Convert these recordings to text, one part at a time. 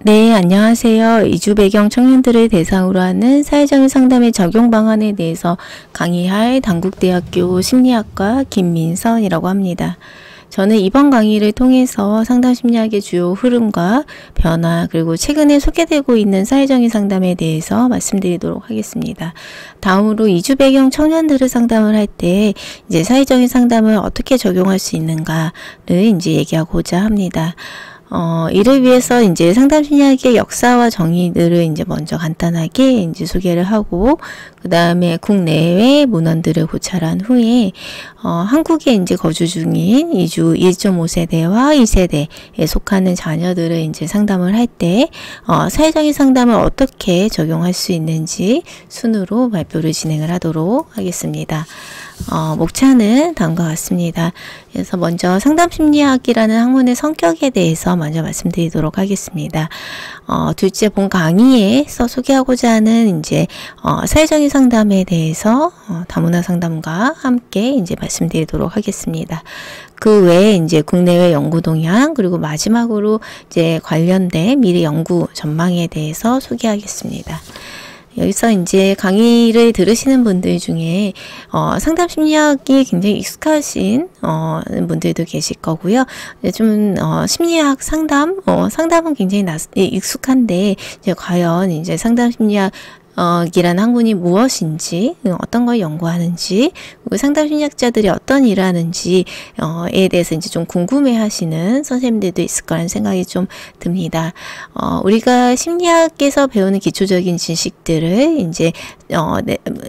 네, 안녕하세요. 이주 배경 청년들을 대상으로 하는 사회적인 상담의 적용 방안에 대해서 강의할 단국대학교 심리학과 김민선이라고 합니다. 저는 이번 강의를 통해서 상담 심리학의 주요 흐름과 변화, 그리고 최근에 소개되고 있는 사회적인 상담에 대해서 말씀드리도록 하겠습니다. 다음으로 이주 배경 청년들을 상담을 할 때 이제 사회적인 상담을 어떻게 적용할 수 있는가를 이제 얘기하고자 합니다. 이를 위해서 이제 상담 심리학의 역사와 정의들을 이제 먼저 간단하게 이제 소개를 하고, 그 다음에 국내외 문헌들을 고찰한 후에, 한국에 이제 거주 중인 이주 1.5세대와 2세대에 속하는 자녀들을 이제 상담을 할 때, 사회적인 상담을 어떻게 적용할 수 있는지 순으로 발표를 진행을 하도록 하겠습니다. 목차는 다음과 같습니다. 그래서 먼저 상담심리학이라는 학문의 성격에 대해서 먼저 말씀드리도록 하겠습니다. 둘째 본 강의에서 소개하고자 하는 이제 사회적인 상담에 대해서 다문화 상담과 함께 이제 말씀드리도록 하겠습니다. 그 외에 이제 국내외 연구 동향, 그리고 마지막으로 이제 관련된 미래 연구 전망에 대해서 소개하겠습니다. 여기서 이제 강의를 들으시는 분들 중에 상담 심리학이 굉장히 익숙하신 분들도 계실 거고요. 좀 심리학 상담은 굉장히 익숙한데, 이제 과연 이제 상담 심리학 이라는 학문이 무엇인지, 어떤 걸 연구하는지, 상담 심리학자들이 어떤 일을 하는지에 대해서 이제 좀 궁금해 하시는 선생님들도 있을 거라는 생각이 좀 듭니다. 우리가 심리학에서 배우는 기초적인 지식들을 이제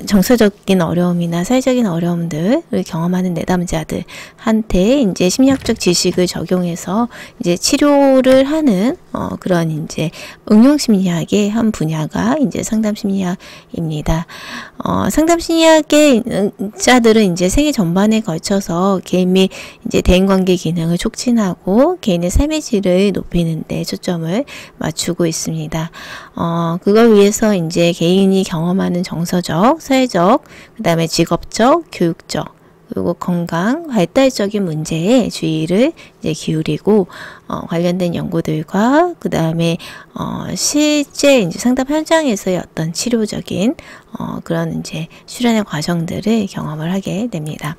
정서적인 어려움이나 사회적인 어려움들을 경험하는 내담자들한테 이제 심리학적 지식을 적용해서 이제 치료를 하는 그런 이제 응용 심리학의 한 분야가 이제 상담 심리학입니다. 상담 심리학의 자들은 이제 생애 전반에 걸쳐서 개인 및 이제 대인관계 기능을 촉진하고 개인의 삶의 질을 높이는 데 초점을 맞추고 있습니다. 그걸 위해서 이제 개인이 경험하는 정서적, 사회적, 그 다음에 직업적, 교육적, 그리고 건강, 발달적인 문제에 주의를 이제 기울이고, 관련된 연구들과, 그 다음에, 실제 이제 상담 현장에서의 어떤 치료적인, 그런 이제 수련의 과정들을 경험을 하게 됩니다.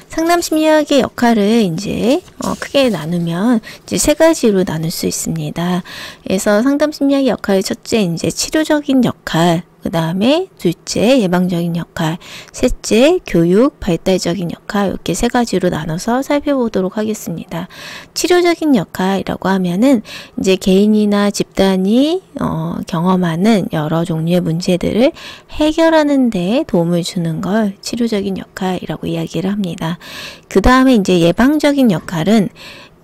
상담 심리학의 역할을 이제 크게 나누면 이제 세 가지로 나눌 수 있습니다. 그래서 상담 심리학의 역할이 첫째 이제 치료적인 역할, 그 다음에 둘째 예방적인 역할, 셋째 교육 발달적인 역할, 이렇게 세 가지로 나눠서 살펴보도록 하겠습니다. 치료적인 역할이라고 하면은 이제 개인이나 집단이 경험하는 여러 종류의 문제들을 해결하는 데 도움을 주는 걸 치료적인 역할이라고 이야기를 합니다. 그 다음에 이제 예방적인 역할은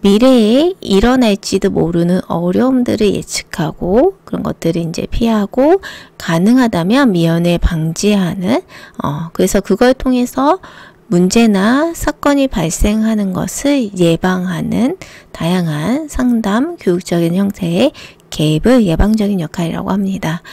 미래에 일어날지도 모르는 어려움들을 예측하고 그런 것들을 이제 피하고 가능하다면 미연에 방지하는 그래서 그걸 통해서 문제나 사건이 발생하는 것을 예방하는 다양한 상담, 교육적인 형태의 개입을 예방적인 역할이라고 합니다.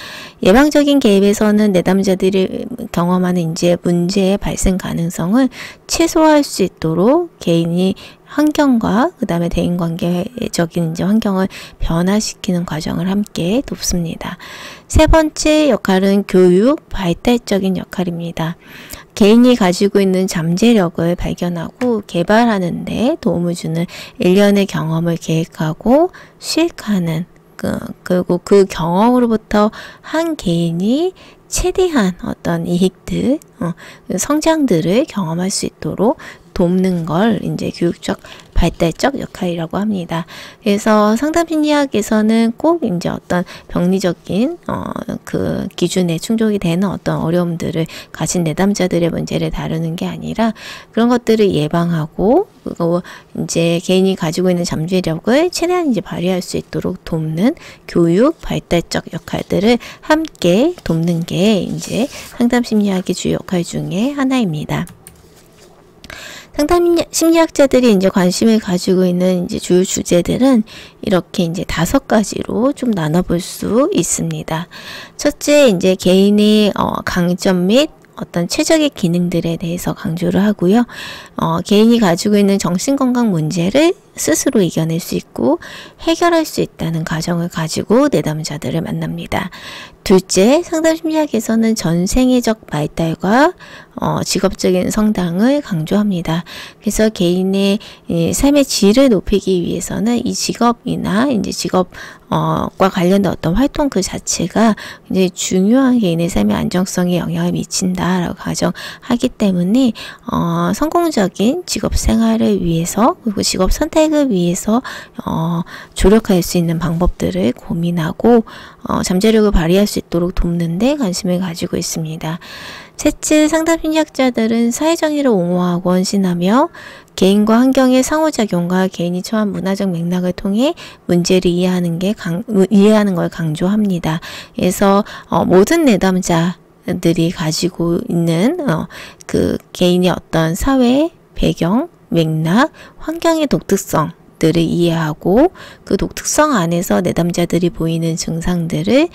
예방적인 개입에서는 내담자들이 경험하는 이제 문제의 발생 가능성을 최소화할 수 있도록 개인이 환경과 그 다음에 대인관계적인 이제 환경을 변화시키는 과정을 함께 돕습니다. 세 번째 역할은 교육, 발달적인 역할입니다. 개인이 가지고 있는 잠재력을 발견하고 개발하는 데 도움을 주는 일련의 경험을 계획하고 수익하는 그리고 그 경험으로부터 한 개인이 최대한 어떤 이익들, 성장들을 경험할 수 있도록 돕는 걸 이제 교육적 발달적 역할이라고 합니다. 그래서 상담 심리학에서는 꼭 이제 어떤 병리적인 그 기준에 충족이 되는 어떤 어려움들을 가진 내담자들의 문제를 다루는 게 아니라 그런 것들을 예방하고 그리고 이제 개인이 가지고 있는 잠재력을 최대한 이제 발휘할 수 있도록 돕는 교육 발달적 역할들을 함께 돕는 게 이제 상담 심리학의 주요 역할 중에 하나입니다. 상담 심리학자들이 이제 관심을 가지고 있는 이제 주요 주제들은 이렇게 이제 5가지로 좀 나눠볼 수 있습니다. 첫째, 이제 개인의 강점 및 어떤 최적의 기능들에 대해서 강조를 하고요. 개인이 가지고 있는 정신건강 문제를 스스로 이겨낼 수 있고 해결할 수 있다는 가정을 가지고 내담자들을 만납니다. 둘째, 상담심리학에서는 전생애적 발달과 직업적인 성장을 강조합니다. 그래서 개인의 삶의 질을 높이기 위해서는 이 직업이나 이제 직업과 관련된 어떤 활동 그 자체가 굉장히 중요한 개인의 삶의 안정성에 영향을 미친다라고 가정하기 때문에 성공적인 직업 생활을 위해서 그리고 직업 선택을 위해서 조력할 수 있는 방법들을 고민하고 잠재력을 발휘할 수 있도록 돕는 데 관심을 가지고 있습니다. 셋째, 상담심리학자들은 사회정의를 옹호하고 헌신하며 개인과 환경의 상호작용과 개인이 처한 문화적 맥락을 통해 문제를 이해하는 걸 강조합니다. 그래서 모든 내담자들이 가지고 있는 그 개인의 어떤 사회, 배경, 맥락, 환경의 독특성 들을 이해하고 그 독특성 안에서 내담자들이 보이는 증상들을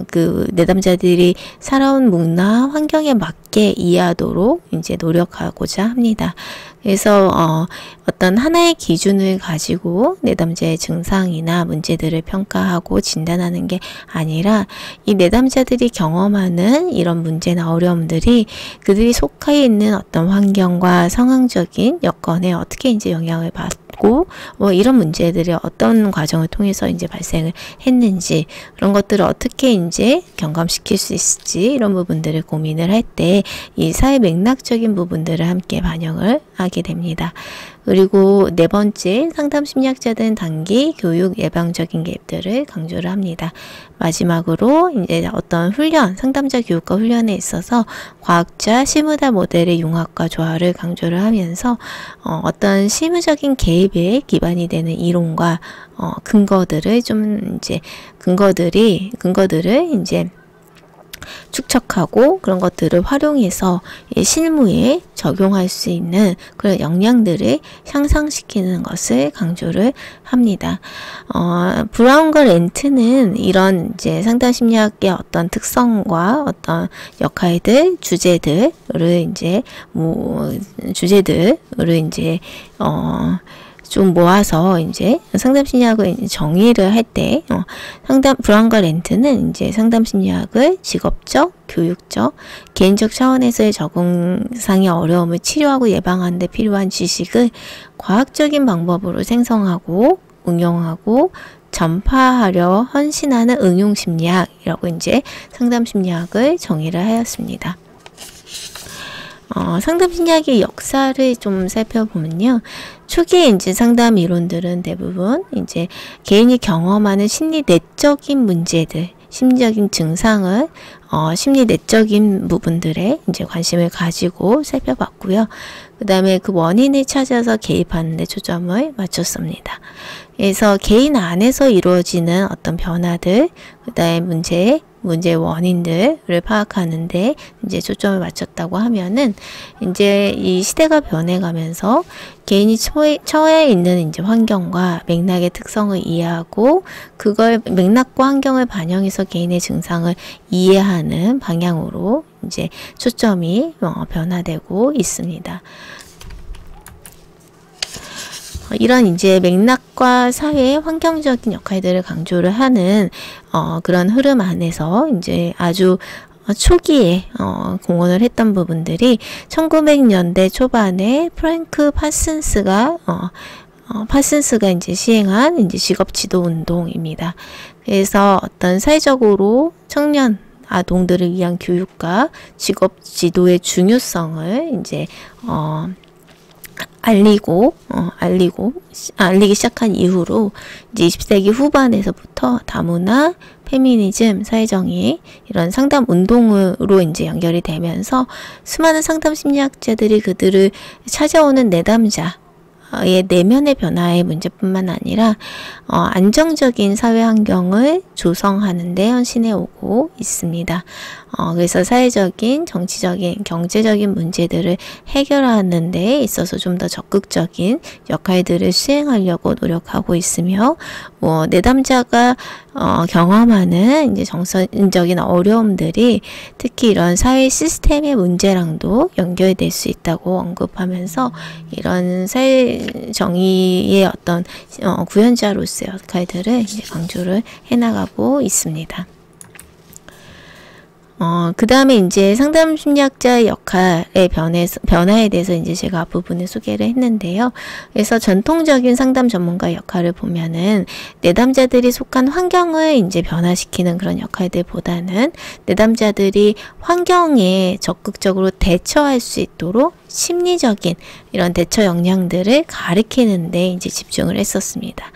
그 내담자들이 살아온 문화 환경에 맞게 이해하도록 이제 노력하고자 합니다. 그래서 어떤 하나의 기준을 가지고 내담자의 증상이나 문제들을 평가하고 진단하는 게 아니라 이 내담자들이 경험하는 이런 문제나 어려움들이 그들이 속해 있는 어떤 환경과 상황적인 여건에 어떻게 이제 영향을 받고 이런 문제들이 어떤 과정을 통해서 이제 발생을 했는지 그런 것들을 어떻게 이제 경감시킬 수 있을지 이런 부분들을 고민을 할 때 이 사회 맥락적인 부분들을 함께 반영을 하게 됩니다. 그리고 네 번째, 상담심리학자들은 단기 교육 예방적인 개입들을 강조를 합니다. 마지막으로 이제 어떤 훈련, 상담자 교육과 훈련에 있어서 과학자 실무다 모델의 융합과 조화를 강조를 하면서 어떤 실무적인 개입에 기반이 되는 이론과 근거들을 이제 축적하고 그런 것들을 활용해서 실무에 적용할 수 있는 그런 역량들을 향상시키는 것을 강조를 합니다. 브라운과 렌트는 이런 이제 상담심리학의 어떤 특성과 어떤 역할들, 주제들을 이제 좀 모아서 이제 상담심리학을 정의를 할 때 브라운과 렌트는 이제 상담심리학을 직업적, 교육적, 개인적 차원에서의 적응상의 어려움을 치료하고 예방하는 데 필요한 지식을 과학적인 방법으로 생성하고 응용하고 전파하려 헌신하는 응용심리학이라고 이제 상담심리학을 정의를 하였습니다. 상담심리학의 역사를 좀 살펴보면요. 초기에 이제 상담 이론들은 대부분 이제 개인이 경험하는 심리 내적인 문제들, 심리적인 증상을 심리 내적인 부분들에 이제 관심을 가지고 살펴봤고요. 그 다음에 그 원인을 찾아서 개입하는 데 초점을 맞췄습니다. 그래서 개인 안에서 이루어지는 어떤 변화들, 그 다음에 문제의 원인들을 파악하는데 이제 초점을 맞췄다고 하면은 이제 이 시대가 변해가면서 개인이 처해 있는 이제 환경과 맥락의 특성을 이해하고 그걸 맥락과 환경을 반영해서 개인의 증상을 이해하는 방향으로 이제 초점이 변화되고 있습니다. 이런 이제 맥락과 사회 환경적인 역할들을 강조를 하는 그런 흐름 안에서 이제 아주 초기에 공헌을 했던 부분들이 1900년대 초반에 프랭크 파슨스가 이제 시행한 이제 직업 지도 운동입니다. 그래서 어떤 사회적으로 청년 아동들을 위한 교육과 직업 지도의 중요성을 이제 알리기 시작한 이후로 이제 20세기 후반에서부터 다문화, 페미니즘, 사회정의 이런 상담 운동으로 이제 연결이 되면서 수많은 상담 심리학자들이 그들을 찾아오는 내담자의 내면의 변화의 문제뿐만 아니라 안정적인 사회 환경을 조성하는 데 헌신해 오고 있습니다. 그래서 사회적인, 정치적인, 경제적인 문제들을 해결하는 데 있어서 좀 더 적극적인 역할들을 수행하려고 노력하고 있으며, 내담자가 경험하는 이제 정서적인 어려움들이 특히 이런 사회 시스템의 문제랑도 연결될 수 있다고 언급하면서 이런 사회 정의의 어떤 구현자로서의 역할들을 이제 강조를 해나가고 있습니다. 그 다음에 이제 상담 심리학자의 역할의 변화에 대해서 이제 제가 앞부분에 소개를 했는데요. 그래서 전통적인 상담 전문가 역할을 보면은 내담자들이 속한 환경을 이제 변화시키는 그런 역할들보다는 내담자들이 환경에 적극적으로 대처할 수 있도록 심리적인 이런 대처 역량들을 가르치는 데 이제 집중을 했었습니다.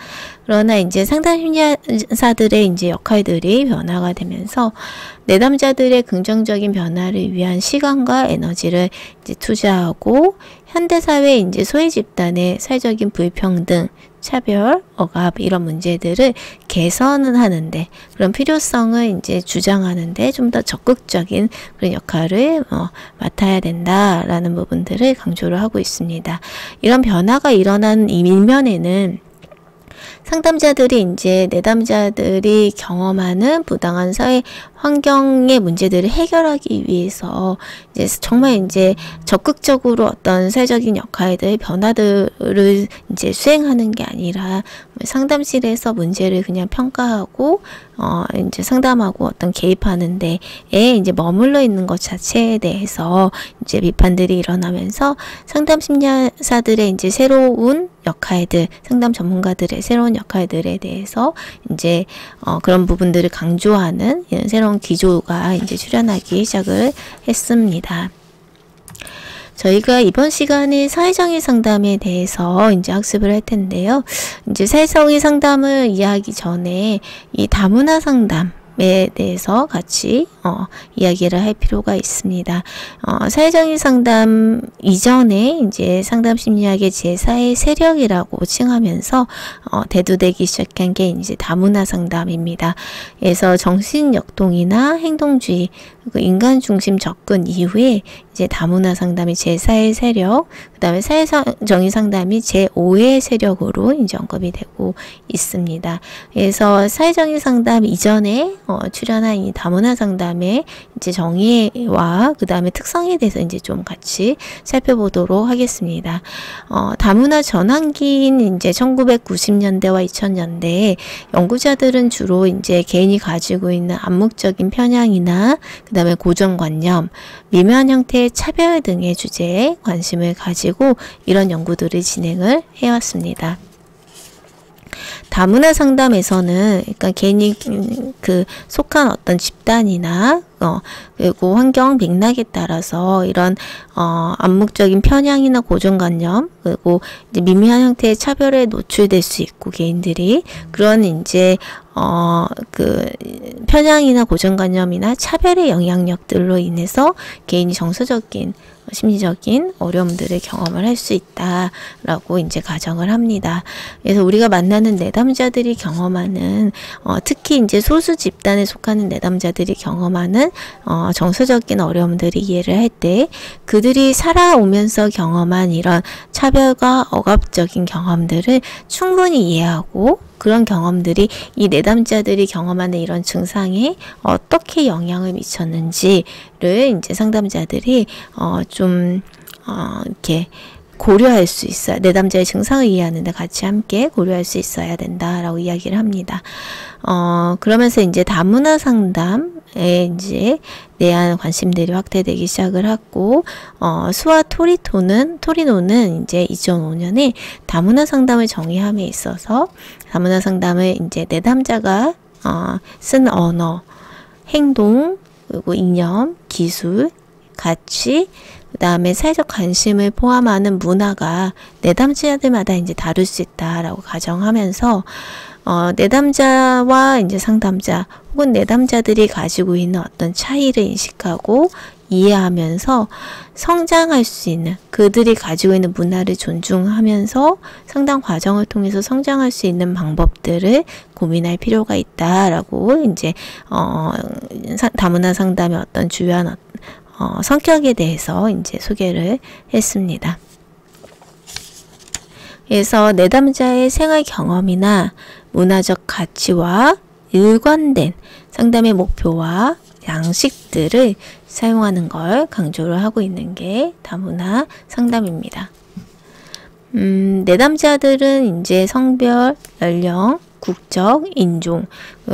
그러나 이제 상담 심리사들의 이제 역할들이 변화가 되면서 내담자들의 긍정적인 변화를 위한 시간과 에너지를 이제 투자하고 현대사회 이제 소외 집단의 사회적인 불평등, 차별, 억압 이런 문제들을 개선을 하는데 그런 필요성을 이제 주장하는데 좀 더 적극적인 그런 역할을 맡아야 된다라는 부분들을 강조를 하고 있습니다. 이런 변화가 일어난 이 밀면에는 상담자들이 이제 내담자들이 경험하는 부당한 사회 환경의 문제들을 해결하기 위해서 이제 정말 이제 적극적으로 어떤 사회적인 역할들, 변화들을 이제 수행하는 게 아니라 상담실에서 문제를 그냥 평가하고 이제 상담하고 어떤 개입하는 데에 이제 머물러 있는 것 자체에 대해서 이제 비판들이 일어나면서 상담 심리사들의 이제 새로운 역할들, 상담 전문가들의 새로운 역할들에 대해서 이제 그런 부분들을 강조하는 새로운 기조가 이제 출현하기 시작을 했습니다. 저희가 이번 시간에 사회정의 상담에 대해서 이제 학습을 할 텐데요. 이제 사회정의 상담을 이해하기 전에 이 다문화 상담에 대해서 같이 이야기를 할 필요가 있습니다. 사회정의 상담 이전에 이제 상담 심리학의 제4의 세력이라고 칭하면서 대두되기 시작한 게 이제 다문화 상담입니다. 그래서 정신역동이나 행동주의, 인간 중심 접근 이후에 이제 다문화 상담이 제4의 세력, 그 다음에 사회정의 상담이 제5의 세력으로 이제 언급이 되고 있습니다. 그래서 사회정의 상담 이전에 출연한 이 다문화 상담의 이제 정의와 그 다음에 특성에 대해서 이제 좀 같이 살펴보도록 하겠습니다. 다문화 전환기인 이제 1990년대와 2000년대에 연구자들은 주로 이제 개인이 가지고 있는 암묵적인 편향이나 그 다음에 고정관념, 미묘한 형태의 차별 등의 주제에 관심을 가지고 이런 연구들을 진행을 해왔습니다. 다문화 상담에서는 그러니까 개인이 속한 어떤 집단이나 그리고 환경 맥락에 따라서 이런 암묵적인 편향이나 고정관념 그리고 이제 미묘한 형태의 차별에 노출될 수 있고 개인들이 그런 이제 편향이나 고정관념이나 차별의 영향력들로 인해서 개인이 정서적인 심리적인 어려움들을 경험을 할 수 있다라고 이제 가정을 합니다. 그래서 우리가 만나는 내담자들이 경험하는 특히 이제 소수 집단에 속하는 내담자들이 경험하는 정서적인 어려움들을 이해를 할 때 그들이 살아오면서 경험한 이런 차별과 억압적인 경험들을 충분히 이해하고 그런 경험들이 이 내담자들이 경험하는 이런 증상에 어떻게 영향을 미쳤는지를 이제 상담자들이 이렇게 고려할 수 있어요. 내담자의 증상을 이해하는데 같이 함께 고려할 수 있어야 된다라고 이야기를 합니다. 그러면서 이제 다문화 상담에 이제 대한 관심들이 확대되기 시작을 했고, 수아 토리노는 이제 2005년에 다문화 상담을 정의함에 있어서 다문화 상담을 이제 내담자가 쓴 언어, 행동, 그리고 이념, 기술, 가치, 그 다음에 사회적 관심을 포함하는 문화가 내담자들마다 이제 다룰 수 있다라고 가정하면서 내담자와 이제 상담자 혹은 내담자들이 가지고 있는 어떤 차이를 인식하고 이해하면서 성장할 수 있는, 그들이 가지고 있는 문화를 존중하면서 상담 과정을 통해서 성장할 수 있는 방법들을 고민할 필요가 있다라고 이제 다문화 상담의 어떤 주요한 성격에 대해서 이제 소개를 했습니다. 그래서 내담자의 생활 경험이나 문화적 가치와 일관된 상담의 목표와 양식들을 사용하는 걸 강조를 하고 있는 게 다문화 상담입니다. 내담자들은 이제 성별, 연령, 국적, 인종,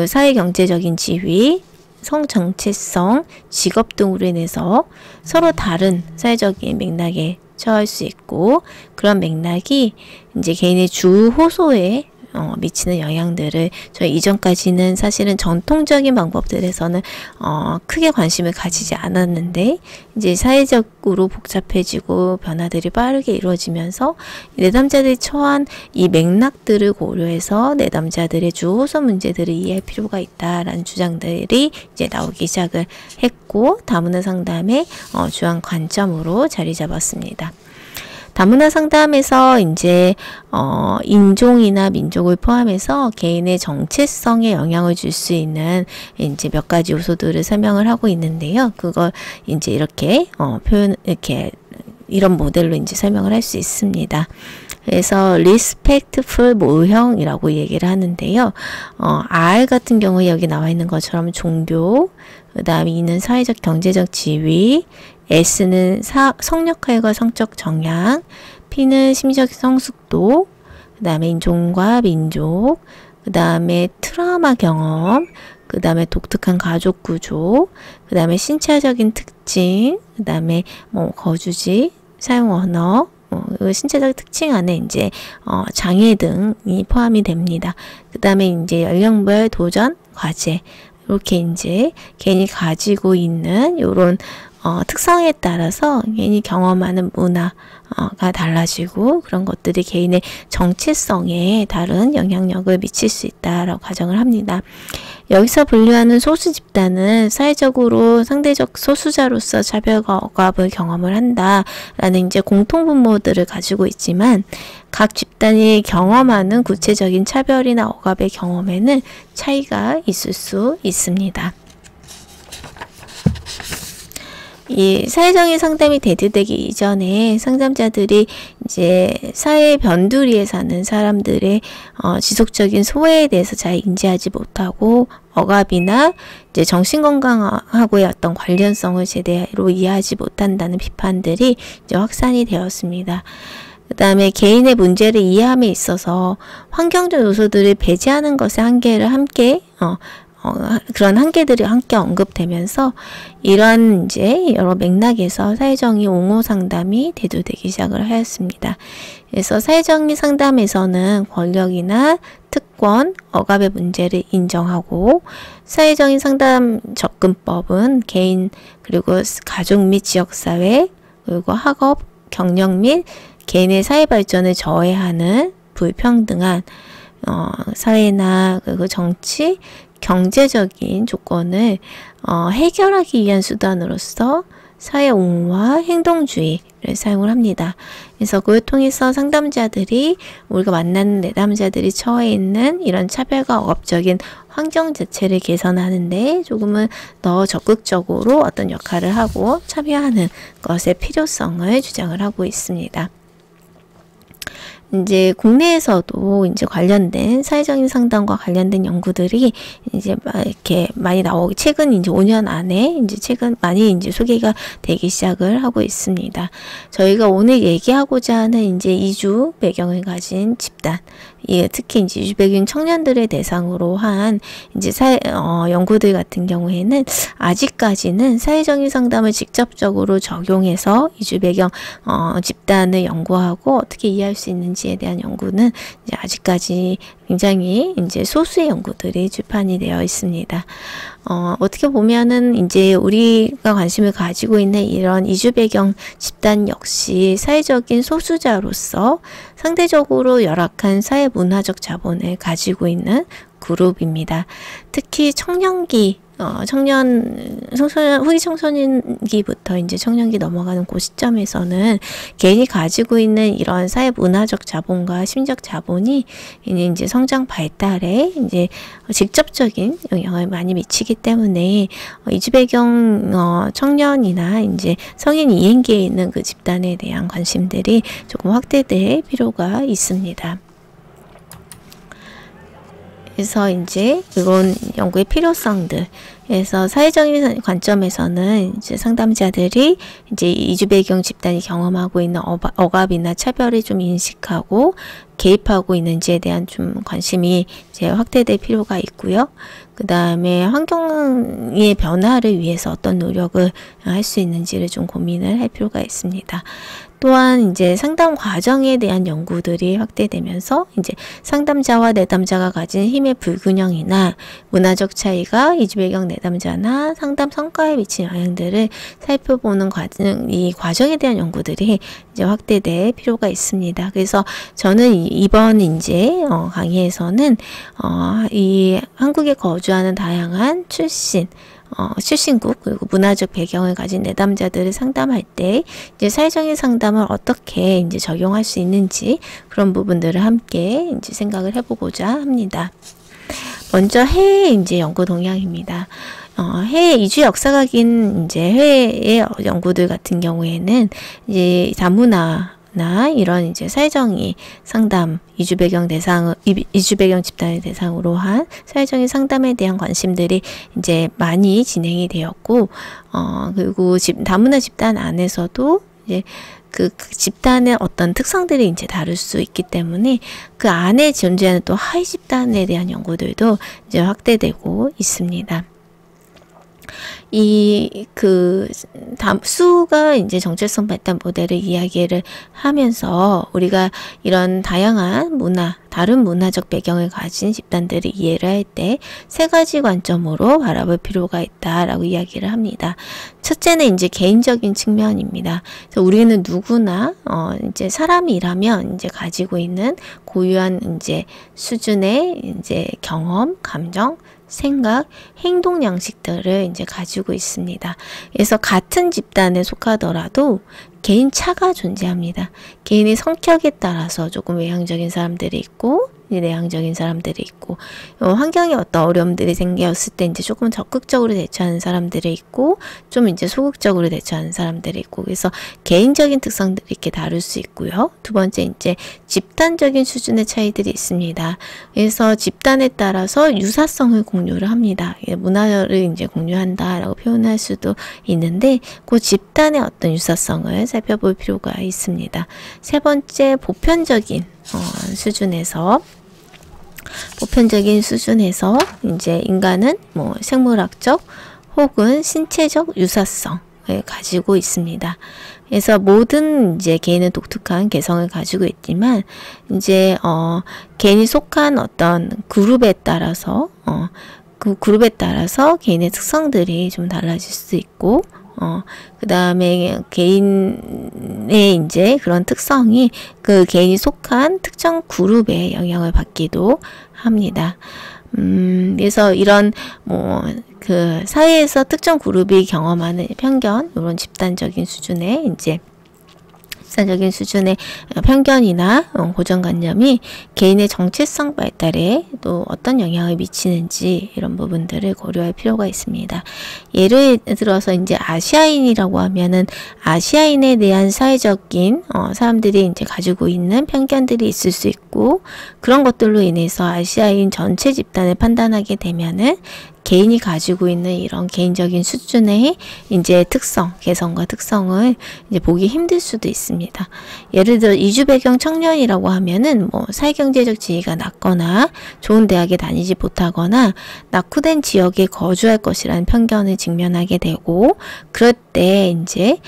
사회 경제적인 지위, 성 정체성, 직업 등으로 인해서 서로 다른 사회적인 맥락에 처할 수 있고, 그런 맥락이 이제 개인의 주 호소에 미치는 영향들을 저희 이전까지는 사실은 전통적인 방법들에서는 크게 관심을 가지지 않았는데, 이제 사회적으로 복잡해지고 변화들이 빠르게 이루어지면서 내담자들이 처한 이 맥락들을 고려해서 내담자들의 주호소 문제들을 이해할 필요가 있다라는 주장들이 이제 나오기 시작을 했고, 다문화 상담의 주요한 관점으로 자리 잡았습니다. 다문화 상담에서 이제 인종이나 민족을 포함해서 개인의 정체성에 영향을 줄 수 있는 이제 몇 가지 요소들을 설명을 하고 있는데요. 그걸 이제 이렇게 이런 모델로 이제 설명을 할 수 있습니다. 그래서 respectful 모형이라고 얘기를 하는데요. R 같은 경우에 여기 나와 있는 것처럼 종교, 그 다음에 E는 사회적 경제적 지위, S는 성역할과 성적 정향, P는 심리적 성숙도, 그 다음에 인종과 민족, 그 다음에 트라우마 경험, 그 다음에 독특한 가족 구조, 그 다음에 신체적인 특징, 그 다음에 거주지, 사용 언어, 신체적 특징 안에 이제 장애 등이 포함이 됩니다. 그 다음에 이제 연령별 도전, 과제, 이렇게 이제 개인이 가지고 있는 요런 특성에 따라서 개인이 경험하는 문화가 달라지고, 그런 것들이 개인의 정체성에 다른 영향력을 미칠 수 있다라고 가정을 합니다. 여기서 분류하는 소수 집단은 사회적으로 상대적 소수자로서 차별과 억압을 경험을 한다라는 이제 공통분모들을 가지고 있지만, 각 집단이 경험하는 구체적인 차별이나 억압의 경험에는 차이가 있을 수 있습니다. 이 사회적인 상담이 대두되기 이전에 상담자들이 이제 사회 변두리에 사는 사람들의 지속적인 소외에 대해서 잘 인지하지 못하고, 억압이나 이제 정신건강하고의 어떤 관련성을 제대로 이해하지 못한다는 비판들이 이제 확산이 되었습니다. 그 다음에 개인의 문제를 이해함에 있어서 환경적 요소들을 배제하는 것의 한계를 함께 그런 한계들이 함께 언급되면서 이러한 이제 여러 맥락에서 사회정의 옹호 상담이 대두되기 시작을 하였습니다. 그래서 사회정의 상담에서는 권력이나 특권, 억압의 문제를 인정하고, 사회정의 상담 접근법은 개인 그리고 가족 및 지역사회, 그리고 학업, 경력 및 개인의 사회 발전을 저해하는 불평등한 사회나 그리고 정치, 경제적인 조건을 해결하기 위한 수단으로서 사회 옹호와 행동주의를 사용을 합니다. 그래서 그걸 통해서 상담자들이, 우리가 만나는 내담자들이 처해 있는 이런 차별과 억압적인 환경 자체를 개선하는데 조금은 더 적극적으로 어떤 역할을 하고 참여하는 것의 필요성을 주장을 하고 있습니다. 이제 국내에서도 이제 관련된 사회적인 상담과 관련된 연구들이 이제 이렇게 많이 나오기, 최근 이제 5년 안에 이제 최근 많이 이제 소개가 되기 시작을 하고 있습니다. 저희가 오늘 얘기하고자 하는 이제 이주 배경을 가진 집단, 특히 이제 이주 배경 청년들의 대상으로 한 이제 연구들 같은 경우에는 아직까지는 사회적인 상담을 직접적으로 적용해서 이주 배경 집단을 연구하고 어떻게 이해할 수 있는지에 대한 연구는 이제 아직까지 굉장히 이제 소수의 연구들이 출판이 되어 있습니다. 어떻게 보면은 이제 우리가 관심을 가지고 있는 이런 이주 배경 집단 역시 사회적인 소수자로서 상대적으로 열악한 사회 문화적 자본을 가지고 있는 그룹입니다. 특히 청년기, 후기 청소년기부터 이제 청년기 넘어가는 그 시점에서는 개인이 가지고 있는 이런 사회 문화적 자본과 심리적 자본이 이제 성장 발달에 이제 직접적인 영향을 많이 미치기 때문에 이주 배경 청년이나 이제 성인 이행기에 있는 그 집단에 대한 관심들이 조금 확대될 필요가 있습니다. 그래서 이제 이런 연구의 필요성들, 그래서 사회적인 관점에서는 이제 상담자들이 이제 이주 배경 집단이 경험하고 있는 억압이나 차별을 좀 인식하고 개입하고 있는지에 대한 좀 관심이 이제 확대될 필요가 있고요. 그 다음에 환경의 변화를 위해서 어떤 노력을 할 수 있는지를 좀 고민을 할 필요가 있습니다. 또한 이제 상담 과정에 대한 연구들이 확대되면서 이제 상담자와 내담자가 가진 힘의 불균형이나 문화적 차이가 이주 배경 내담자나 상담 성과에 미친 영향들을 살펴보는 이 과정에 대한 연구들이 이제 확대될 필요가 있습니다. 그래서 저는 이번 이제 강의에서는 이 한국에 거주하는 다양한 출신국 그리고 문화적 배경을 가진 내담자들을 상담할 때 이제 사회적인 상담을 어떻게 이제 적용할 수 있는지 그런 부분들을 함께 이제 생각을 해보고자 합니다. 먼저 해외 이제 연구 동향입니다. 해외 이주 역사가 긴 이제 해외의 연구들 같은 경우에는 이제 다문화나 이런 이제 사회정의 상담, 이주 배경 집단을 대상으로 한 사회적인 상담에 대한 관심들이 이제 많이 진행이 되었고, 그리고 다문화 집단 안에서도 이제 그 집단의 어떤 특성들이 이제 다를 수 있기 때문에 그 안에 존재하는 또 하위 집단에 대한 연구들도 이제 확대되고 있습니다. 수가 이제 정체성 발달 모델을 이야기를 하면서 우리가 이런 다양한 다른 문화적 배경을 가진 집단들을 이해를 할 때 세 가지 관점으로 바라볼 필요가 있다라고 이야기를 합니다. 첫째는 이제 개인적인 측면입니다. 그래서 우리는 누구나 이제 사람이라면 이제 가지고 있는 고유한 이제 수준의 이제 경험, 감정, 생각, 행동 양식들을 이제 가지고 있습니다. 그래서 같은 집단에 속하더라도 개인 차가 존재합니다. 개인의 성격에 따라서 조금 외향적인 사람들이 있고 내향적인 사람들이 있고, 환경에 어떤 어려움들이 생겼을 때 이제 조금 적극적으로 대처하는 사람들이 있고, 좀 이제 소극적으로 대처하는 사람들이 있고, 그래서 개인적인 특성들이 이렇게 다를 수 있고요. 두 번째 이제 집단적인 수준의 차이들이 있습니다. 그래서 집단에 따라서 유사성을 공유를 합니다. 문화를 이제 공유한다라고 표현할 수도 있는데, 그 집단의 어떤 유사성을 살펴볼 필요가 있습니다. 세 번째, 보편적인 수준에서 이제 인간은 뭐 생물학적 혹은 신체적 유사성을 가지고 있습니다. 그래서 모든 이제 개인은 독특한 개성을 가지고 있지만 이제 개인이 속한 어떤 그룹에 따라서 그 그룹에 따라서 개인의 특성들이 좀 달라질 수 있고, 그 다음에 개인의 이제 그런 특성이 그 개인이 속한 특정 그룹에 영향을 받기도 합니다. 그래서 이런 그 사회에서 특정 그룹이 경험하는 편견, 이런 집단적인 수준의 편견이나 고정관념이 개인의 정체성 발달에 또 어떤 영향을 미치는지 이런 부분들을 고려할 필요가 있습니다. 예를 들어서 이제 아시아인이라고 하면은 아시아인에 대한 사회적인 사람들이 이제 가지고 있는 편견들이 있을 수 있고, 그런 것들로 인해서 아시아인 전체 집단을 판단하게 되면은 개인이 가지고 있는 이런 개인적인 수준의 이제 개성과 특성을 이제 보기 힘들 수도 있습니다. 예를 들어 이주 배경 청년이라고 하면은 뭐 사회경제적 지위가 낮거나 좋은 대학에 다니지 못하거나 낙후된 지역에 거주할 것이라는 편견을 직면하게 되고, 그럴 때 이제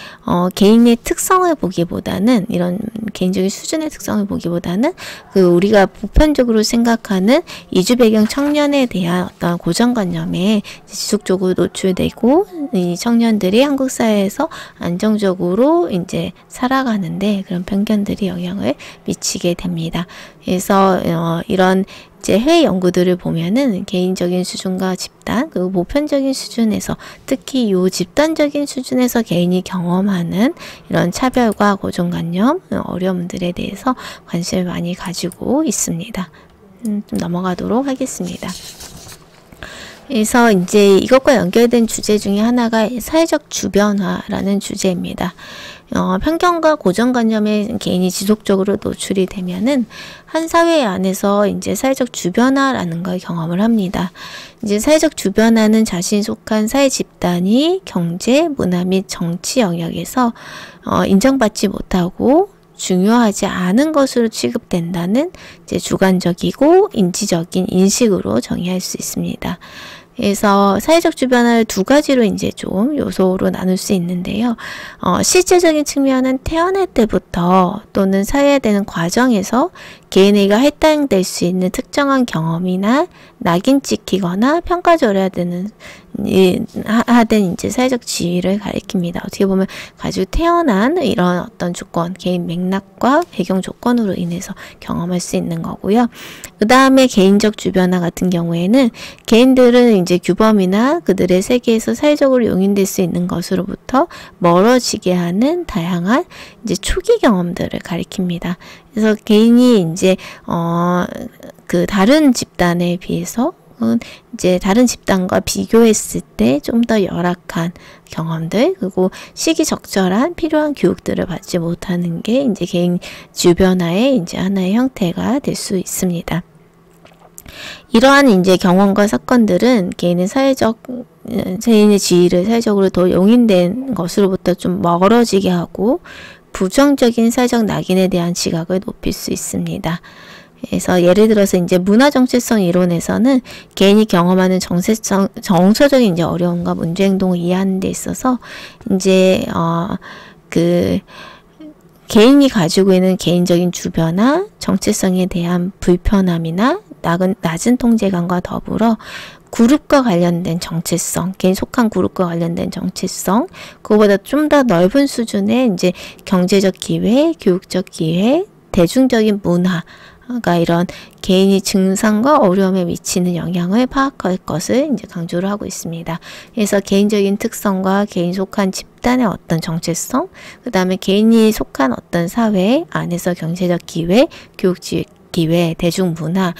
개인의 특성을 보기보다는, 이런 개인적인 수준의 특성을 보기보다는 그 우리가 보편적으로 생각하는 이주 배경 청년에 대한 어떤 고정관념 경제적함에 지속적으로 노출되고 이 청년들이 한국 사회에서 안정적으로 이제 살아가는데 그런 편견들이 영향을 미치게 됩니다. 그래서 이런 이제 해외 연구들을 보면은 개인적인 수준과 집단 그리고 보편적인 수준에서 특히 요 집단적인 수준에서 개인이 경험하는 이런 차별과 고정관념 어려움들에 대해서 관심을 많이 가지고 있습니다. 좀 넘어가도록 하겠습니다. 그래서 이제 이것과 연결된 주제 중에 하나가 사회적 주변화라는 주제입니다. 편견과 고정관념에 개인이 지속적으로 노출이 되면은 한 사회 안에서 이제 사회적 주변화라는 걸 경험을 합니다. 이제 사회적 주변화는 자신이 속한 사회 집단이 경제, 문화 및 정치 영역에서 인정받지 못하고 중요하지 않은 것으로 취급된다는 이제 주관적이고 인지적인 인식으로 정의할 수 있습니다. 그래서 사회적 주변화를 두 가지로 이제 좀 요소로 나눌 수 있는데요. 실제적인 측면은 태어날 때부터 또는 사회화되는 과정에서 개인에게 할당될 수 있는 특정한 경험이나 낙인 찍히거나 평가절하되는 하된 이제 사회적 지위를 가리킵니다. 어떻게 보면 가지고 태어난 이런 어떤 조건, 개인 맥락과 배경 조건으로 인해서 경험할 수 있는 거고요. 그 다음에 개인적 주변화 같은 경우에는 개인들은 이제 규범이나 그들의 세계에서 사회적으로 용인될 수 있는 것으로부터 멀어지게 하는 다양한 이제 초기 경험들을 가리킵니다. 그래서 개인이 이제 그 다른 집단에 비해서 이제 다른 집단과 비교했을 때 좀 더 열악한 경험들 그리고 시기적절한 필요한 교육들을 받지 못하는 게 이제 개인 주변화의 이제 하나의 형태가 될 수 있습니다. 이러한 이제 경험과 사건들은 개인의 지위를 사회적으로 더 용인된 것으로부터 좀 멀어지게 하고 부정적인 사회적 낙인에 대한 지각을 높일 수 있습니다. 그래서 예를 들어서 이제 문화 정체성 이론에서는 개인이 경험하는 정서적인 이제 어려움과 문제 행동을 이해하는 데 있어서 이제 그 개인이 가지고 있는 개인적인 주변화, 정체성에 대한 불편함이나 낮은 통제감과 더불어 그룹과 관련된 정체성, 개인 속한 그룹과 관련된 정체성, 그거보다 좀 더 넓은 수준의 이제 경제적 기회, 교육적 기회, 대중적인 문화가 이런 개인이 증상과 어려움에 미치는 영향을 파악할 것을 이제 강조를 하고 있습니다. 그래서 개인적인 특성과 개인 속한 집단의 어떤 정체성, 그 다음에 개인이 속한 어떤 사회 안에서 경제적 기회, 교육적 기회, 대중문화,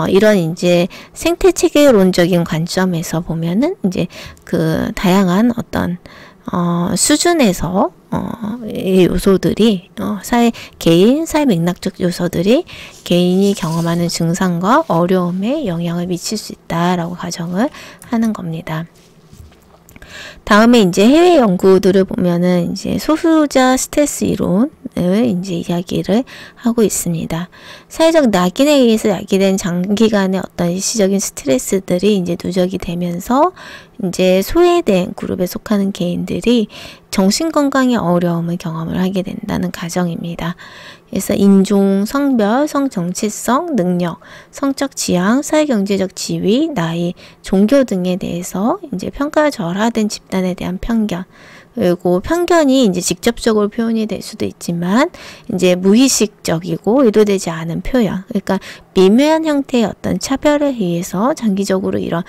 이런 이제 생태체계론적인 관점에서 보면은 이제 그 다양한 어떤 수준에서 이 요소들이 개인 사회 맥락적 요소들이 개인이 경험하는 증상과 어려움에 영향을 미칠 수 있다라고 가정을 하는 겁니다. 다음에 이제 해외 연구들을 보면은 이제 소수자 스트레스 이론을 이제 이야기를 하고 있습니다. 사회적 낙인에 의해서 야기된 장기간의 어떤 일시적인 스트레스들이 이제 누적이 되면서 이제 소외된 그룹에 속하는 개인들이 정신건강의 어려움을 경험을 하게 된다는 가정입니다. 그래서 인종, 성별, 성정체성, 능력, 성적 지향, 사회경제적 지위, 나이, 종교 등에 대해서 이제 평가절하된 집단에 대한 편견, 그리고 편견이 이제 직접적으로 표현이 될 수도 있지만 이제 무의식적이고 의도되지 않은 표현, 그러니까 미묘한 형태의 어떤 차별에 의해서 장기적으로 이런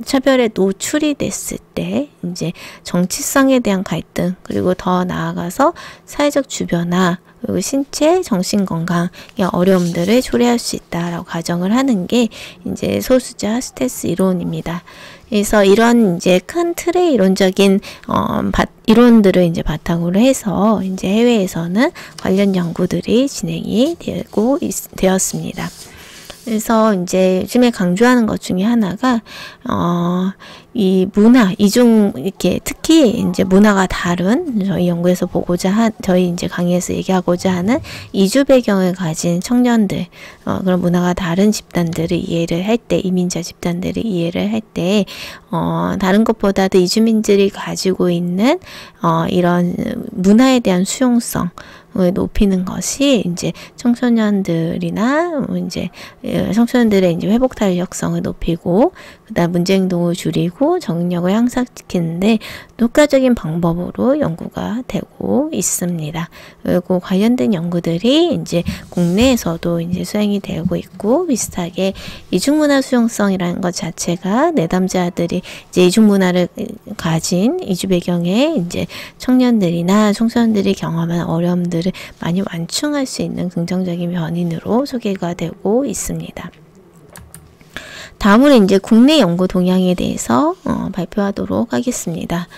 차별에 노출이 됐을 때 이제 정치성에 대한 갈등, 그리고 더 나아가서 사회적 주변화, 그리고 신체, 정신 건강의 어려움들을 초래할 수 있다라고 가정을 하는 게 이제 소수자 스트레스 이론입니다. 그래서 이런 이제 큰 틀의 이론적인 이론들을 이제 바탕으로 해서 이제 해외에서는 관련 연구들이 진행이 되었습니다. 그래서 이제 요즘에 강조하는 것 중에 하나가 이 문화, 이렇게 특히 이제 문화가 다른 저희 연구에서 저희 이제 강의에서 얘기하고자 하는 이주 배경을 가진 청년들, 그런 문화가 다른 집단들을 이해를 할 때, 이민자 집단들을 이해를 할 때, 다른 것보다도 이주민들이 가지고 있는 이런 문화에 대한 수용성, 높이는 것이 이제 청소년들이나 이제 청소년들의 이제 회복 탄력성을 높이고, 그다음 문제 행동을 줄이고 적응력을 향상시키는데 효과적인 방법으로 연구가 되고 있습니다. 그리고 관련된 연구들이 이제 국내에서도 이제 수행이 되고 있고, 비슷하게 이중문화 수용성이라는 것 자체가 내담자들이 이제 이중문화를 가진 이주 배경의 이제 청년들이나 청소년들이 경험한 어려움들을 많이 완충할 수 있는 긍정적인 변인으로 소개가 되고 있습니다. 다음으로 이제 국내 연구 동향에 대해서 발표하도록 하겠습니다.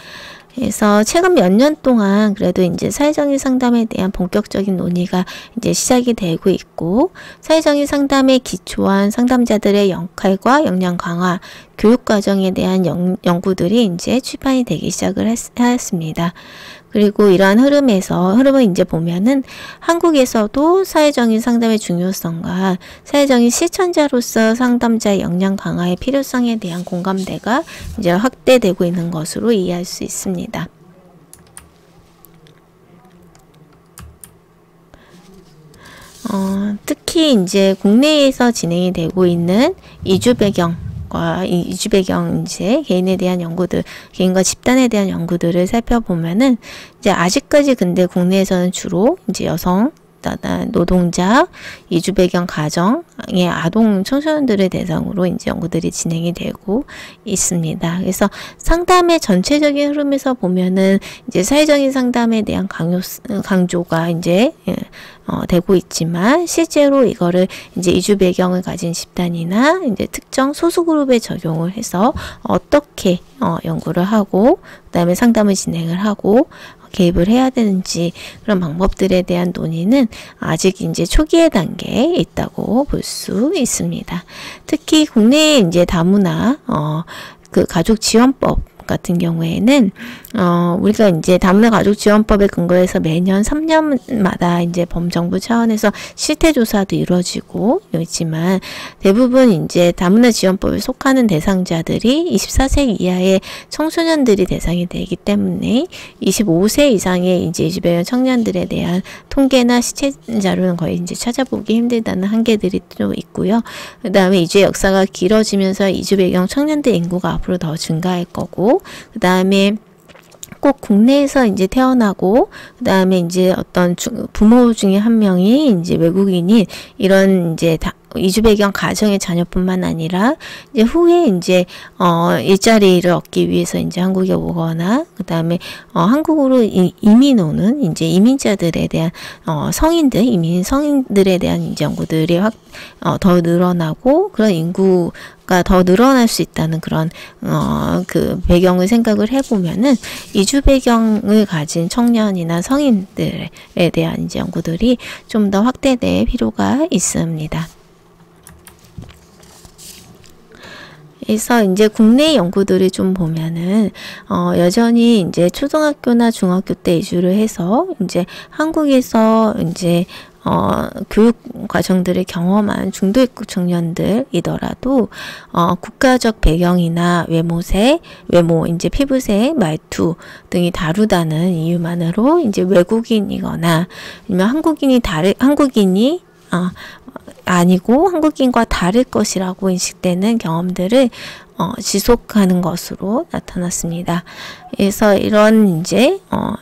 그래서 최근 몇 년 동안 그래도 이제 사회적인 상담에 대한 본격적인 논의가 이제 시작이 되고 있고, 사회적인 상담에 기초한 상담자들의 역할과 역량 강화, 교육 과정에 대한 연구들이 이제 출판이 되기 시작을 하였습니다. 그리고 이러한 흐름을 이제 보면은 한국에서도 사회적인 상담의 중요성과 사회적인 실천자로서 상담자의 역량 강화의 필요성에 대한 공감대가 이제 확대되고 있는 것으로 이해할 수 있습니다. 특히 이제 국내에서 진행이 되고 있는 이주 배경 이제 개인에 대한 연구들, 개인과 집단에 대한 연구들을 살펴보면은 이제 아직까지 근데 국내에서는 주로 이제 여성, 노동자, 이주 배경 가정의 아동 청소년들을 대상으로 이제 연구들이 진행이 되고 있습니다. 그래서 상담의 전체적인 흐름에서 보면은 이제 사회적인 상담에 대한 강조가 이제 되고 있지만, 실제로 이거를 이제 이주 배경을 가진 집단이나 이제 특정 소수 그룹에 적용을 해서 어떻게 연구를 하고 그다음에 상담을 진행을 하고 개입을 해야 되는지, 그런 방법들에 대한 논의는 아직 이제 초기의 단계에 있다고 볼 수 있습니다. 특히 국내에 이제 다문화 그 가족 지원법 같은 경우에는 우리가 이제 다문화 가족 지원법에 근거해서 매년 3년마다 이제 범정부 차원에서 실태 조사도 이루어지고 있지만, 대부분 이제 다문화 지원법에 속하는 대상자들이 24세 이하의 청소년들이 대상이 되기 때문에 25세 이상의 이제 이주 배경 청년들에 대한 통계나 시체 자료는 거의 이제 찾아보기 힘들다는 한계들이 좀 있고요. 그 다음에 이주의 역사가 길어지면서 이주 배경 청년들 인구가 앞으로 더 증가할 거고, 그 다음에 꼭 국내에서 이제 태어나고, 그 다음에 이제 어떤 부모 중에 한 명이 이제 외국인인 이런 이제 이주 배경 가정의 자녀뿐만 아니라 이제 후에 이제 일자리를 얻기 위해서 이제 한국에 오거나, 그 다음에 한국으로 이민 오는 이제 이민자들에 대한 이민 성인들에 대한 이제 연구들이 더 늘어나고, 그런 인구가 더 늘어날 수 있다는 그런 그 배경을 생각을 해보면은 이주 배경을 가진 청년이나 성인들에 대한 이제 연구들이 좀 더 확대될 필요가 있습니다. 그래서 이제 국내 연구들을 좀 보면은 여전히 이제 초등학교나 중학교 때 이주를 해서 이제 한국에서 이제 교육 과정들을 경험한 중도 입국 청년들이더라도 국가적 배경이나 외모, 이제 피부색, 말투 등이 다르다는 이유만으로 이제 외국인이거나 아니면 한국인이 아니고 한국인과 다를 것이라고 인식되는 경험들을 지속하는 것으로 나타났습니다. 그래서 이런 이제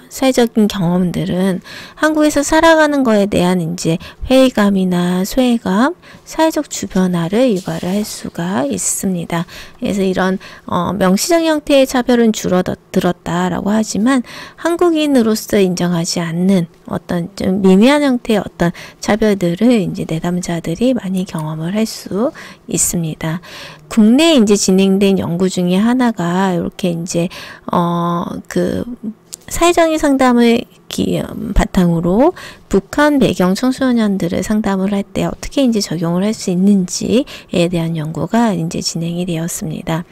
사회적인 경험들은 한국에서 살아가는 거에 대한 이제 회의감이나 소외감, 사회적 주변화를 유발을 할 수가 있습니다. 그래서 이런 명시적 형태의 차별은 줄어들었다라고 하지만 한국인으로서 인정하지 않는 어떤 좀 미미한 형태의 어떤 차별들을 이제 내담자들이 많이 경험을 할 수 있습니다. 국내에 이제 진행된 연구 중에 하나가 이렇게 이제 그 사회적인 상담을 바탕으로 북한 배경 청소년들을 상담을 할 때 어떻게 이제 적용을 할 수 있는지에 대한 연구가 이제 진행이 되었습니다.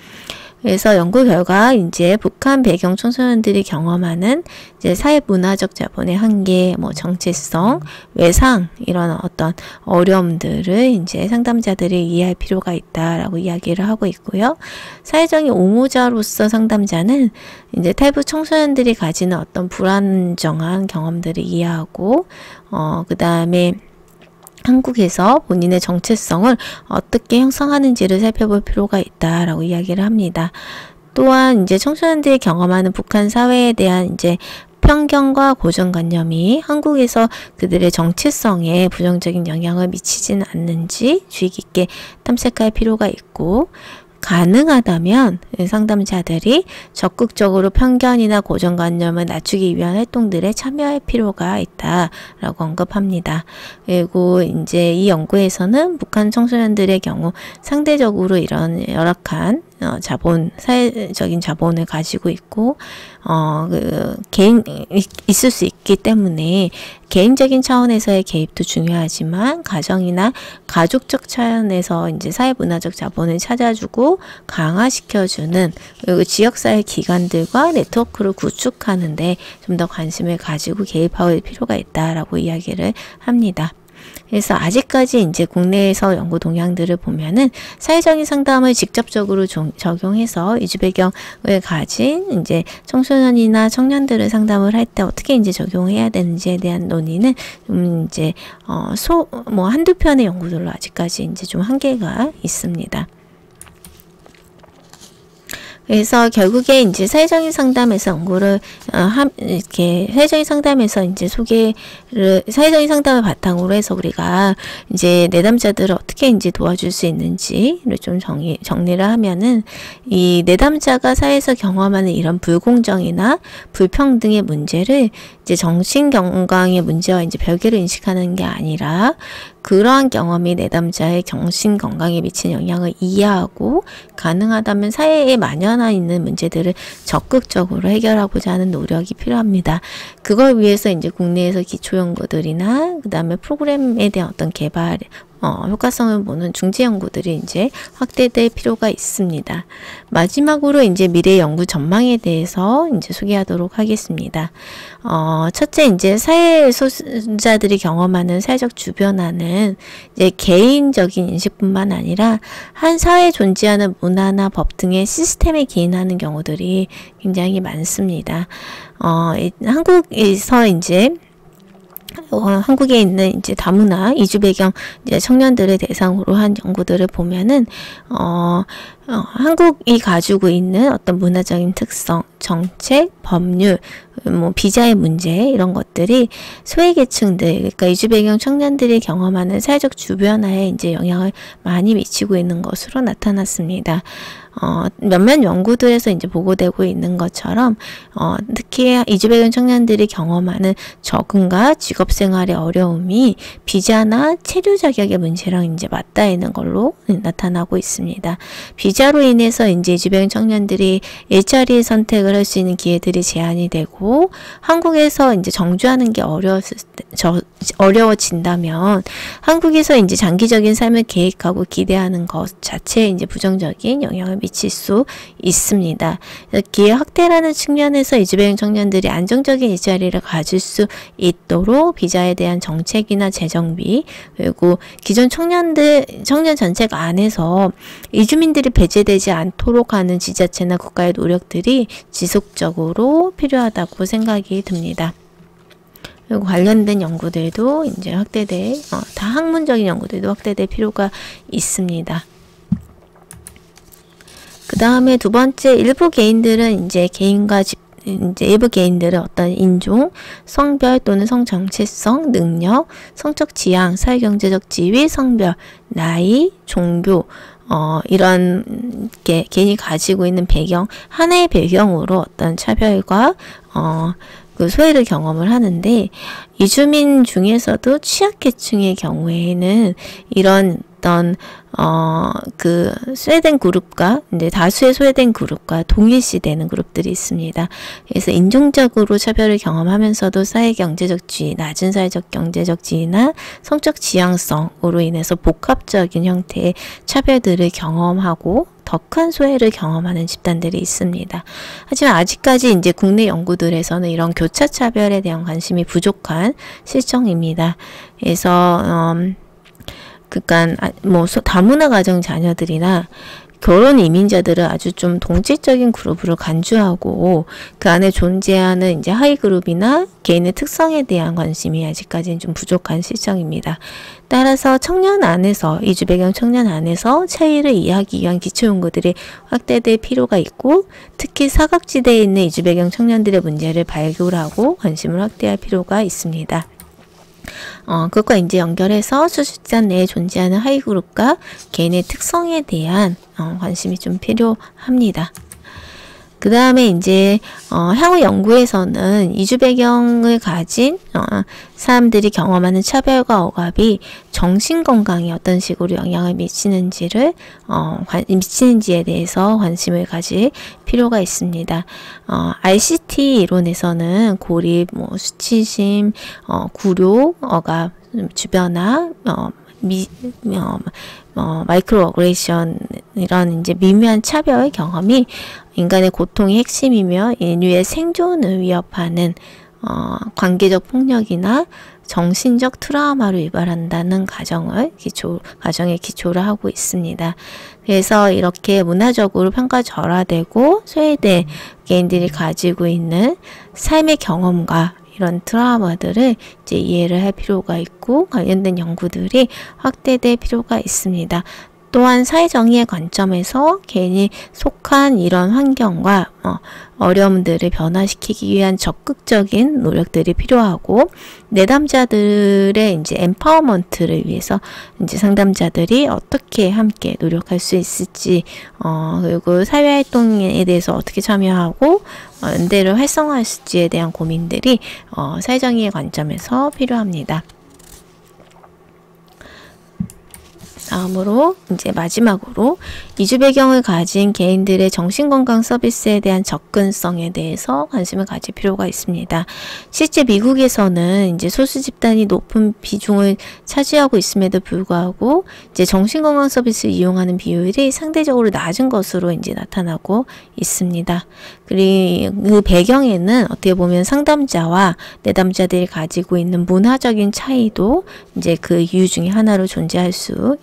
그래서 연구 결과 이제 북한 배경 청소년들이 경험하는 이제 사회 문화적 자본의 한계, 뭐 정체성, 외상 이런 어떤 어려움들을 이제 상담자들이 이해할 필요가 있다라고 이야기를 하고 있고요. 사회적인 옹호자로서 상담자는 이제 탈북 청소년들이 가지는 어떤 불안정한 경험들을 이해하고 그 다음에 한국에서 본인의 정체성을 어떻게 형성하는지를 살펴볼 필요가 있다라고 이야기를 합니다. 또한 이제 청소년들이 경험하는 북한 사회에 대한 이제 편견과 고정관념이 한국에서 그들의 정체성에 부정적인 영향을 미치지는 않는지 주의 깊게 탐색할 필요가 있고, 가능하다면 상담자들이 적극적으로 편견이나 고정관념을 낮추기 위한 활동들에 참여할 필요가 있다라고 언급합니다. 그리고 이제 이 연구에서는 북한 청소년들의 경우 상대적으로 이런 열악한 사회적인 자본을 가지고 있고, 있을 수 있기 때문에 개인적인 차원에서의 개입도 중요하지만 가정이나 가족적 차원에서 이제 사회문화적 자본을 찾아주고 강화시켜주는, 그리고 지역사회 기관들과 네트워크를 구축하는데 좀 더 관심을 가지고 개입할 필요가 있다라고 이야기를 합니다. 그래서 아직까지 이제 국내에서 연구 동향들을 보면은 사회적인 상담을 직접적으로 적용해서 이주 배경을 가진 이제 청소년이나 청년들을 상담을 할 때 어떻게 이제 적용해야 되는지에 대한 논의는 이제 한두 편의 연구들로 아직까지 이제 좀 한계가 있습니다. 그래서 결국에 이제 사회적인 상담에서 연구를 이렇게 사회적인 상담에서 이제 사회적인 상담을 바탕으로 해서 우리가 이제 내담자들을 어떻게 이제 도와줄 수 있는지를 좀 정리를 하면은, 이 내담자가 사회에서 경험하는 이런 불공정이나 불평등의 문제를 이제 정신건강의 문제와 이제 별개로 인식하는 게 아니라, 그러한 경험이 내담자의 정신건강에 미치는 영향을 이해하고 가능하다면 사회에 만연해 있는 문제들을 적극적으로 해결하고자 하는 노력이 필요합니다. 그걸 위해서 이제 국내에서 기초연구들이나 그 다음에 프로그램에 대한 어떤 개발, 효과성을 보는 중지 연구들이 이제 확대될 필요가 있습니다. 마지막으로 이제 미래 연구 전망에 대해서 이제 소개하도록 하겠습니다. 첫째, 이제 사회 소수자들이 경험하는 사회적 주변화는 이제 개인적인 인식뿐만 아니라 한 사회에 존재하는 문화나 법 등의 시스템에 기인하는 경우들이 굉장히 많습니다. 한국에서 이제 한국에 있는 이제 다문화 이주 배경 이제 청년들을 대상으로 한 연구들을 보면은 한국이 가지고 있는 어떤 문화적인 특성, 정책, 법률, 뭐 비자의 문제 이런 것들이 소외계층들, 그러니까 이주 배경 청년들이 경험하는 사회적 주변화에 이제 영향을 많이 미치고 있는 것으로 나타났습니다. 몇몇 연구들에서 이제 보고되고 있는 것처럼 특히 이주 배경 청년들이 경험하는 적응과 직업 생활의 어려움이 비자나 체류 자격의 문제랑 이제 맞닿아 있는 걸로 나타나고 있습니다. 비자로 인해서 이제 이주 배경 청년들이 일자리 선택을 할 수 있는 기회들이 제한이 되고, 한국에서 이제 정주하는 게 어려워진다면 한국에서 이제 장기적인 삶을 계획하고 기대하는 것 자체에 이제 부정적인 영향을 미칠 수 있습니다. 기회 확대라는 측면에서 이주 배경 청년들이 안정적인 일자리를 가질 수 있도록 비자에 대한 정책이나 재정비, 그리고 기존 청년 정책 안에서 이주민들이 배제되지 않도록 하는 지자체나 국가의 노력들이 지속적으로 필요하다고 생각이 듭니다. 그리고 관련된 연구들도 이제 다 학문적인 연구들도 확대될 필요가 있습니다. 그 다음에 두 번째, 일부 개인들은 이제 일부 개인들은 어떤 인종, 성별 또는 성정체성, 능력, 성적 지향, 사회경제적 지위, 성별, 나이, 종교, 이런 개인이 가지고 있는 배경, 하나의 배경으로 어떤 차별과 그 소외를 경험을 하는데, 이주민 중에서도 취약계층의 경우에는 이런 어떤 그 스웨덴 그룹과 이제 다수의 스웨덴 그룹과 동일시되는 그룹들이 있습니다. 그래서 인종적으로 차별을 경험하면서도 사회 경제적 지위, 낮은 사회적 경제적 지위나 성적 지향성으로 인해서 복합적인 형태의 차별들을 경험하고 더 큰 소외를 경험하는 집단들이 있습니다. 하지만 아직까지 이제 국내 연구들에서는 이런 교차 차별에 대한 관심이 부족한 실정입니다. 그래서 그러니까 뭐 다문화 가정 자녀들이나 결혼 이민자들을 아주 좀 동질적인 그룹으로 간주하고 그 안에 존재하는 이제 하위 그룹이나 개인의 특성에 대한 관심이 아직까지는 좀 부족한 실정입니다. 따라서 청년 안에서 이주 배경 청년 안에서 차이를 이해하기 위한 기초 연구들이 확대될 필요가 있고 특히 사각지대에 있는 이주 배경 청년들의 문제를 발굴하고 관심을 확대할 필요가 있습니다. 그것과 이제 연결해서 수술단 내에 존재하는 하위 그룹과 개인의 특성에 대한 관심이 좀 필요합니다. 그 다음에 이제 향후 연구에서는 이주 배경을 가진 사람들이 경험하는 차별과 억압이 정신건강에 어떤 식으로 영향을 미치는지에 대해서 관심을 가질 필요가 있습니다. RCT 이론에서는 고립, 수치심, 굴욕, 억압, 주변화, 마이크로 어그레션 이런 이제 미묘한 차별 경험이 인간의 고통의 핵심이며 인류의 생존을 위협하는 관계적 폭력이나 정신적 트라우마를 유발한다는 가정에 기초를 하고 있습니다. 그래서 이렇게 문화적으로 평가절하되고 소외된 개인들이 가지고 있는 삶의 경험과 이런 트라우마들을 이제 이해를 할 필요가 있고 관련된 연구들이 확대될 필요가 있습니다. 또한 사회정의의 관점에서 개인이 속한 이런 환경과 어려움들을 변화시키기 위한 적극적인 노력들이 필요하고 내담자들의 이제 empowerment를 위해서 이제 상담자들이 어떻게 함께 노력할 수 있을지 그리고 사회활동에 대해서 어떻게 참여하고 연대를 활성화할 수 있을지에 대한 고민들이 사회정의의 관점에서 필요합니다. 다음으로 이제 마지막으로 이주 배경을 가진 개인들의 정신건강 서비스에 대한 접근성에 대해서 관심을 가질 필요가 있습니다. 실제 미국에서는 이제 소수 집단이 높은 비중을 차지하고 있음에도 불구하고 이제 정신건강 서비스를 이용하는 비율이 상대적으로 낮은 것으로 이제 나타나고 있습니다. 그리고 그 배경에는 어떻게 보면 상담자와 내담자들이 가지고 있는 문화적인 차이도 이제 그 이유 중에 하나로 존재할 수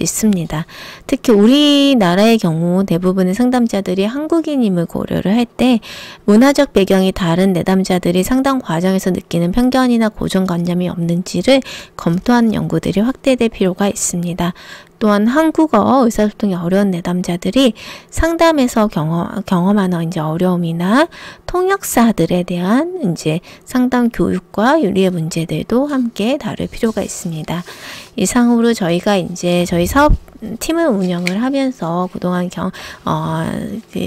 있습니다. 특히 우리나라의 경우 대부분의 상담자들이 한국인임을 고려를 할 때 문화적 배경이 다른 내담자들이 상담 과정에서 느끼는 편견이나 고정관념이 없는지를 검토하는 연구들이 확대될 필요가 있습니다. 또한 한국어 의사소통이 어려운 내담자들이 상담에서 경험하는 이제 어려움이나 통역사들에 대한 이제 상담 교육과 윤리의 문제들도 함께 다룰 필요가 있습니다. 이상으로 저희가 이제 저희 사업 팀을 운영을 하면서 그동안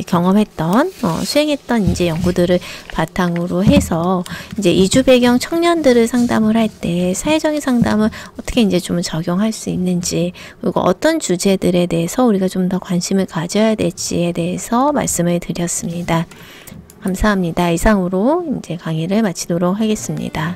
경험했던 수행했던 이제 연구들을 바탕으로 해서 이제 이주 배경 청년들을 상담을 할 때 사회적인 상담을 어떻게 이제 좀 적용할 수 있는지 그리고 어떤 주제들에 대해서 우리가 좀 더 관심을 가져야 될지에 대해서 말씀을 드렸습니다. 감사합니다. 이상으로 이제 강의를 마치도록 하겠습니다.